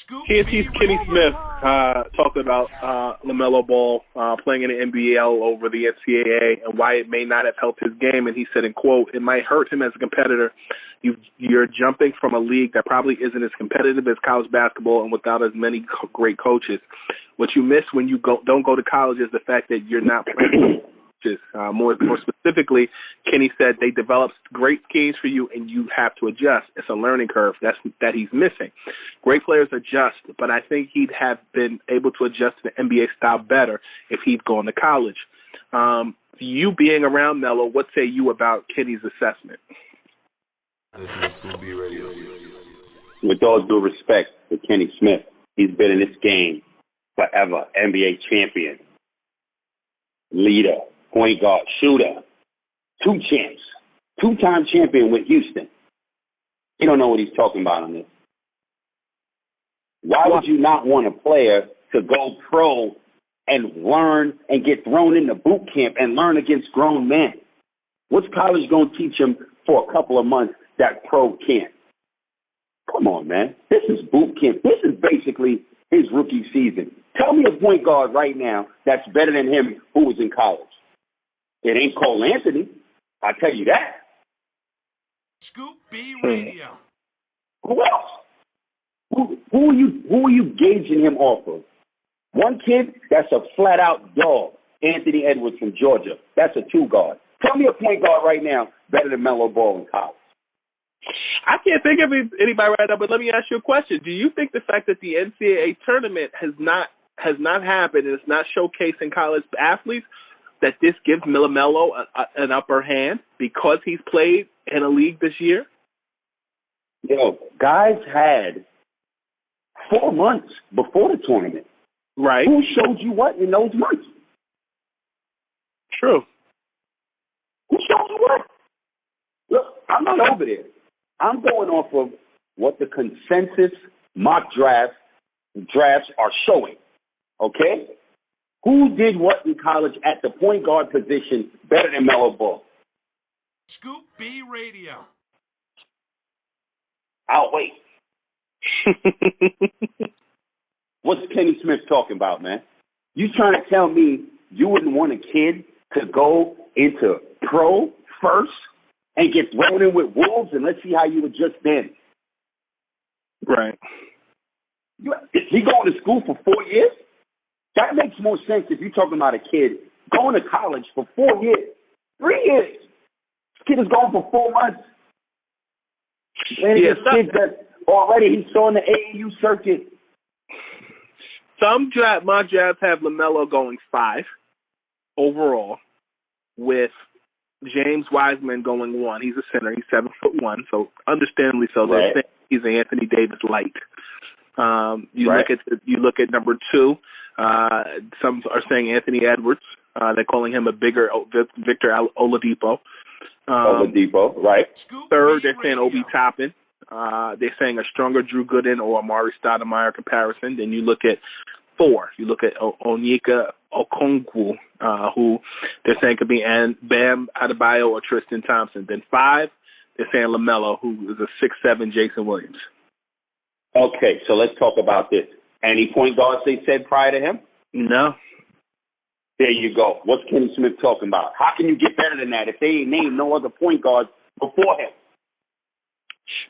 TNT's Kenny Smith talked about LaMelo Ball playing in the NBL over the NCAA and why it may not have helped his game. And he said, in quote, "It might hurt him as a competitor. You're jumping from a league that probably isn't as competitive as college basketball and without as many great coaches. What you miss when you don't go to college is the fact that you're not playing coaches." More specifically, Kenny said they develop great schemes for you and you have to adjust. It's a learning curve that he's missing. Great players adjust, but I think he'd have been able to adjust to the NBA style better if he'd gone to college. You being around Melo, what say you about Kenny's assessment? With all due respect to Kenny Smith, he's been in this game forever. NBA champion, leader, point guard, shooter, 2 champs, 2-time champion with Houston. He don't know what he's talking about on this. Why would you not want a player to go pro and learn and get thrown into boot camp and learn against grown men? What's college going to teach him for a couple of months that pro can't? Come on, man. This is boot camp. This is basically his rookie season. Tell me a point guard right now that's better than him who was in college. It ain't Cole Anthony. I tell you that. Scoop B Radio. Who else? Who are you gauging him off of? One kid that's a flat out dog, Anthony Edwards from Georgia. That's a 2-guard. Tell me a point guard right now better than Melo Ball in college. I can't think of anybody right now, but let me ask you a question. Do you think the fact that the NCAA tournament has not happened and it's not showcasing college athletes, that this gives LaMelo an upper hand because he's played in a league this year? Yo, guys had 4 months before the tournament. Right. Who showed you what in those months? True. Who showed you what? Look, I'm not over there. I'm going off of what the consensus mock drafts are showing. Okay? Who did what in college at the point guard position better than Melo Ball? Scoop B Radio. I'll wait. What's Kenny Smith talking about, man? You trying to tell me you wouldn't want a kid to go into pro first and get thrown in with wolves, and let's see how you adjust then? Right. Is he going to school for 4 years? That makes more sense if you're talking about a kid going to college for 4 years, 3 years. This kid is going for 4 months. And this kid that already he's on the AAU circuit. Some mock drafts have LaMelo going 5 overall, with James Wiseman going 1. He's a center. He's 7'1", so understandably so. Right. They're saying he's an Anthony Davis light. You look at number 2. Some are saying Anthony Edwards. They're calling him a bigger Victor Oladipo. Oladipo, right. 3rd, they're saying Obi Toppin. They're saying a stronger Drew Gooden or Amari Stoudemire comparison. Then you look at 4. You look at Onyeka Okongwu, who they're saying could be Bam Adebayo or Tristan Thompson. Then 5, they're saying LaMelo, who is a 6'7" Jason Williams. Okay, so let's talk about this. Any point guards they said prior to him? No. There you go. What's Kenny Smith talking about? How can you get better than that if they ain't named no other point guards before him?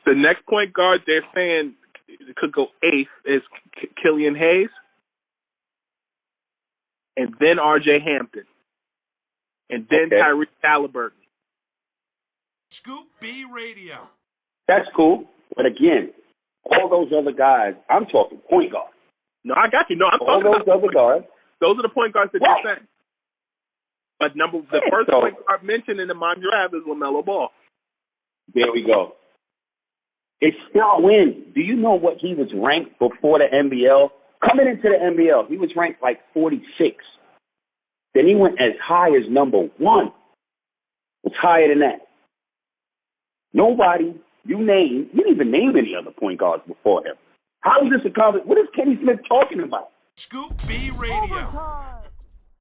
The next point guard they're saying could go 8th is Killian Hayes, and then R.J. Hampton, and then Tyrese Halliburton. Scoop B Radio. That's cool, but again, all those other guys, I'm talking point guard. No, I got you. No, I'm all talking those about other guards. Those are the point guards that you're saying. But the first point guard mentioned in the mock draft is LaMelo Ball. There we go. It's still a win. Do you know what he was ranked before the NBL? Coming into the NBL, he was ranked like 46. Then he went as high as number 1. It's higher than that. Nobody you didn't even name any other point guards before him. How is this a college? What is Kenny Smith talking about? Scoop B Radio.